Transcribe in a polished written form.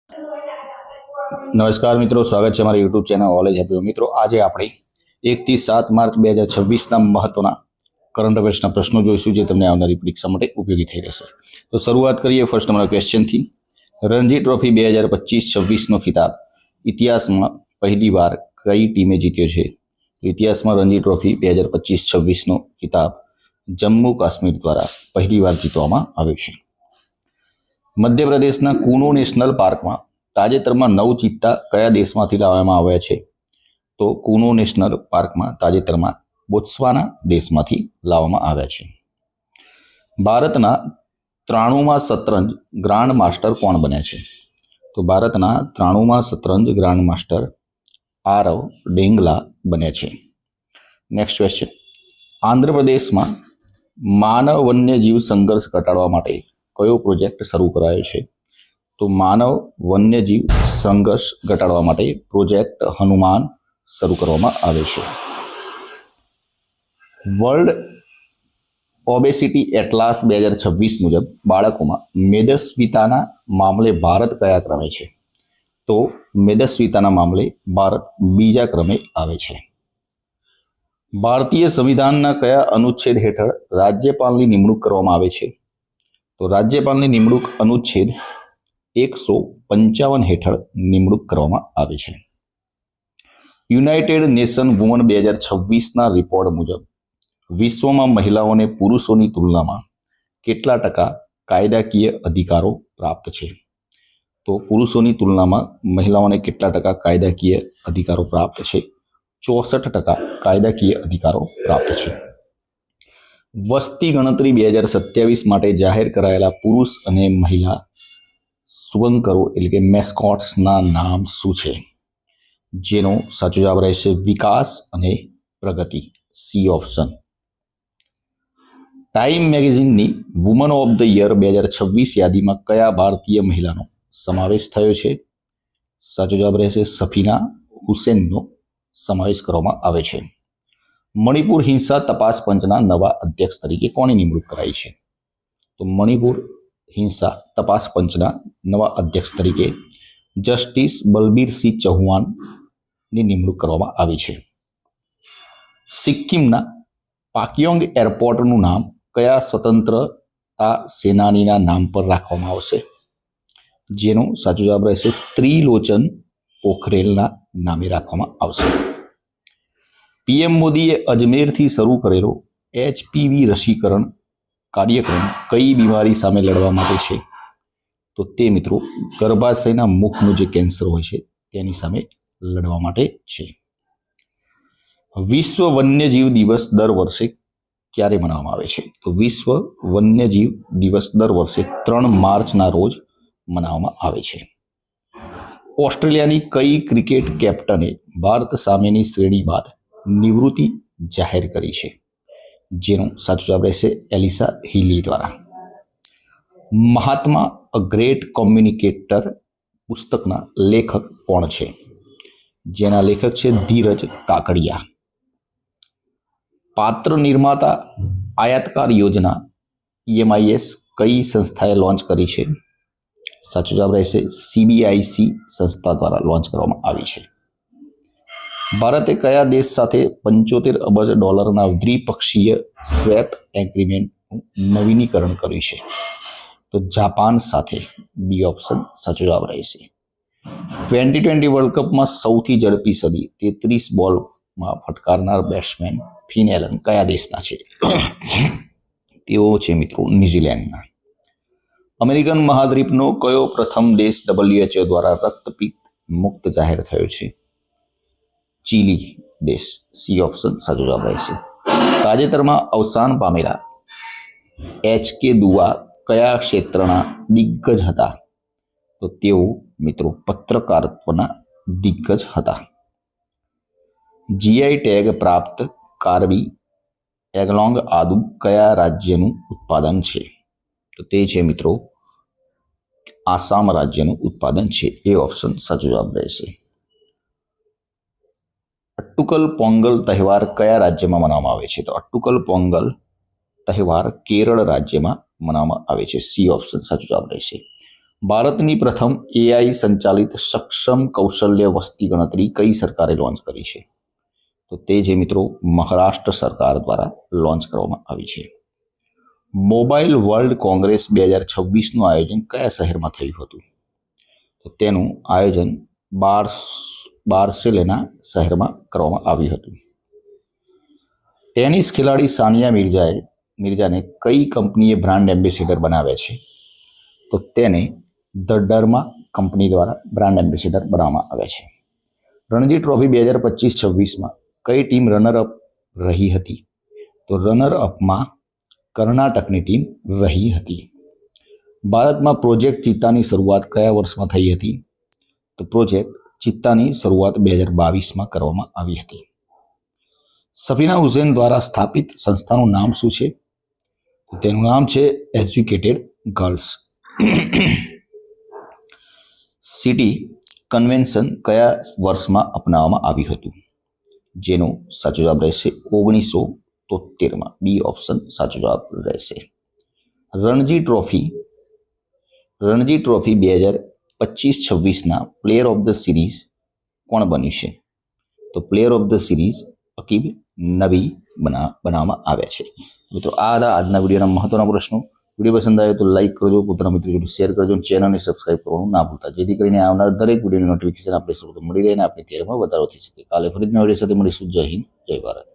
નમસ્કાર મિત્રો, સ્વાગત છે અમારી યુટ્યુબ ચેનલ ઓલેજ હેપી. મિત્રો, આજે આપણે 1 થી 7 માર્ચ 2026ના મહત્વના કરંટ અફેર્સના પ્રશ્નો જોઈશું, જે તમને આવનારી પરીક્ષા માટે ઉપયોગી થઈ રહેશે. તો શરૂઆત કરીએ ફર્સ્ટ નંબર ક્વેશ્ચનથી. રણજી ટ્રોફી 2025-26નો ખિતાબ ઇતિહાસમાં પહેલીવાર કઈ ટીમે જીત્યો છે? ઇતિહાસમાં રણજી ટ્રોફી 2025-26નો ખિતાબ જમ્મુ કાશ્મીર દ્વારા પહેલીવાર જીતવામાં આવ્યો છે. મધ્યપ્રદેશના કુનો નેશનલ પાર્કમાં તાજેતરમાં 9 ચિત્તા કયા દેશમાંથી લાવવામાં આવ્યા છે? તો કુનો નેશનલ પાર્કમાં તાજેતરમાં બોત્સવાના દેશમાંથી લાવવામાં આવ્યા છે. ભારતના 93માં શતરંજ ગ્રાન્ડ માસ્ટર કોણ બન્યા છે? તો ભારતના 93માં શતરંજ ગ્રાન્ડ માસ્ટર આરવ ડેંગલા બન્યા છે. Next question. આંધ્રપ્રદેશમાં માનવ વન્યજીવ સંઘર્ષ ઘટાડવા માટે કયો પ્રોજેક્ટ શરૂ કરાયો છે? તો માનવ વન્યજીવ સંઘર્ષ ઘટાડવા માટે પ્રોજેક્ટ હનુમાન શરૂ કરવામાં આવે છે. વર્લ્ડ ઓબેસિટી એટલાસ 2026 મુજબ બાળકોમાં મેદસ્વીતાના મામલે ભારત કયા ક્રમે છે? તો મેદસ્વીતાના મામલે ભારત બીજા ક્રમે આવે છે. ભારતીય સંવિધાનના કયા અનુચ્છેદ હેઠળ રાજ્યપાલની નિમણૂક કરવામાં આવે છે? તો રાજ્યપાલની નિમણૂક અનુચ્છેદ 155 હેઠળ નિમણૂક કરવામાં આવે છે. યુનાઇટેડ નેશન વુમન 2026ના રિપોર્ટ મુજબ વિશ્વમાં મહિલાઓને પુરુષોની તુલનામાં કેટલા ટકા કાયદાકીય અધિકારો પ્રાપ્ત છે? તો પુરુષોની તુલનામાં મહિલાઓને કેટલા ટકા કાયદાકીય અધિકારો પ્રાપ્ત છે? 64% કાયદાકીય અધિકારો પ્રાપ્ત છે. વસ્તી ગણતરી 2027 માટે જાહેર કરાયેલા પુરુષ અને મહિલા સુવંકરો એટલે કે મેસ્કોટ્સના નામ શું છે? જેનો સાચો જવાબ રહેશે વિકાસ અને પ્રગતિ, સી ઓપ્શન. ટાઈમ મેગેઝિનની વુમન ઓફ ધ યર 2026 યાદીમાં કયા ભારતીય મહિલાનો સમાવેશ થયો છે? સાચો જવાબ રહેશે સફીના હુસેનનો સમાવેશ કરવામાં આવે છે. મણિપુર હિંસા તપાસ પંચના નવા અધ્યક્ષ તરીકે કોની નિમણૂક કરાઈ છે? તો મણિપુર હિંસા તપાસ પંચના નવા અધ્યક્ષ તરીકે જસ્ટિસ બલબીરસિંહ ચૌહાણની નિમણૂક કરવામાં આવી છે. સિક્કિમના પાક્યોંગ એરપોર્ટનું નામ કયા સ્વતંત્રતા સેનાનીના નામ પર રાખવામાં આવશે? જેનો સાચો જવાબ રહેશે ત્રિલોચન પોખરેલના નામે રાખવામાં આવશે. પીએમ મોદીએ અજમેરથી શરૂ કરેલો HPV રસીકરણ કાર્યક્રમ કઈ બીમારી સામે લડવા માટે છે? તો તે મિત્રો ગર્ભાશયના મુખનું જે કેન્સર હોય છે તેની સામે લડવા માટે છે. વિશ્વ વન્યજીવ દિવસ દર વર્ષે ક્યારે મનાવવામાં આવે છે? તો વિશ્વ વન્યજીવ દિવસ દર વર્ષે 3 માર્ચના રોજ મનાવવામાં આવે છે. ઓસ્ટ્રેલિયાની કઈ ક્રિકેટ કેપ્ટને ભારત સામેની શ્રેણી બાદ નિવૃત્તિ જાહેર કરી છે? જેનો સાચો જવાબ રહેશે એલિસા હિલી દ્વારા. મહાત્મા અ ગ્રેટ કોમ્યુનિકેટર પુસ્તકના લેખક કોણ છે? જેના લેખક છે ધીરજ કાકડિયા. પાત્ર નિર્માતા આયાતકાર યોજના EMIS કઈ સંસ્થાએ લોન્ચ કરી છે? સાચો જવાબ રહેશે CBIC સંસ્થા દ્વારા લોન્ચ કરવામાં આવી છે. ભારતે કયા દેશ સાથે $75 અબજ દ્વિપક્ષીય સ્વેપ એગ્રીમેન્ટનું નવીનીકરણ કર્યું છે? તો જાપાન સાથે, બી ઓપ્શન સાચો જવાબ રહેશે. 2020 વર્લ્ડ કપમાં સૌથી ઝડપી સદી 33 બોલમાં ફટકારનાર બેટ્સમેન ફિન એલન કયા દેશના છે? તેઓ છે મિત્રો ન્યુઝીલેન્ડના. અમેરિકન મહાદ્વીપનો કયો પ્રથમ દેશ WHO દ્વારા રક્તપિત્ત મુક્ત જાહેર થયો છે? ચીલી દેશ, સી ઓપ્શન સાચો જવાબ રહેશે. તાજેતરમાં અવસાન પામેલા HK દુઆ કયા ક્ષેત્રના દિગ્ગજ હતા? તો તેઓ મિત્રો પત્રકારત્વના દિગ્ગજ હતા. GI ટેગ પ્રાપ્ત કાર્બી એગલોંગ આદુ કયા રાજ્યનું ઉત્પાદન છે? તો તે છે મિત્રો આસામ રાજ્યનું ઉત્પાદન છે, એ ઓપ્શન સાચો જવાબ રહેશે. અટ્ટુકલ પોંગલ તહેવાર કયા રાજ્યમાં મનાવવામાં આવે છે? તો અટ્ટુકલ પોંગલ તહેવાર કેરળ રાજ્યમાં મનાવવામાં આવે છે, સી ઓપ્શન સાચો જવાબ રહેશે. ભારતની પ્રથમ એઆઈ સંચાલિત સક્ષમ કૌશલ્ય વસ્તી ગણતરી કઈ સરકારે લોન્ચ કરી છે? તો તે જે મિત્રો મહારાષ્ટ્ર સરકાર દ્વારા લોન્ચ કરવામાં આવી છે. મોબાઈલ વર્લ્ડ કોંગ્રેસ 2026નું આયોજન કયા શહેરમાં થયું હતું? તો તેનું આયોજન બાર્સેલોના શહેરમાં કરવામાં આવ્યું હતું. ટેનિસ ખેલાડી સાનિયા મિર્જાને કઈ કંપનીએ બ્રાન્ડ એમ્બેસેડર બનાવ્યા છે? તો તેને ધ ડર્મા કંપની દ્વારા બ્રાન્ડ એમ્બેસેડર બનાવવામાં આવ્યા છે. રણજી ટ્રોફી 2025-26માં કઈ ટીમ રનરઅપ રહી હતી? તો રનરઅપમાં કર્ણાટકની ટીમ રહી હતી. ભારતમાં પ્રોજેક્ટ ચિત્તાની શરૂઆત કયા વર્ષમાં થઈ હતી? તો પ્રોજેક્ટ ચિત્તાની શરૂઆત 2022માં કરવામાં આવી હતી. સફીના હુસૈન દ્વારા સ્થાપિત સંસ્થાનું નામ શું છે? તેનું નામ છે એજ્યુકેટેડ ગર્લ્સ. સિટી કન્વેન્શન કયા વર્ષમાં અપનાવવામાં આવ્યું હતું? જેનો સાચો જવાબ રહેશે 1973માં. બી ઓપ્શન સાચો જવાબ રહેશે. રણજી ટ્રોફી 2025-26ના પ્લેયર ઓફ ધ સિરીઝ કોણ બન્યું છે? તો player of the series Aqib Nabi બનાવવામાં આવ્યા છે. મિત્રો આ હતા આજના વિડીયોના મહત્વના પ્રશ્નો. વિડીયો પસંદ આવે તો લાઇક કરજો, પોતાના મિત્રો જોડે શેર કરજો, ચેનલને સબસ્ક્રાઇબ કરવાનું ના ભૂલતા, જેથી કરીને આવનાર દરેક વિડીયોની નોટિફિકેશન આપણે સૌથી મળી રહે અને આપણી તૈયારીમાં વધારો થઈ શકે. કાલે ફરીથી નવા વિડીયો સાથે મળીશું. જય હિન્દ, જય ભારત.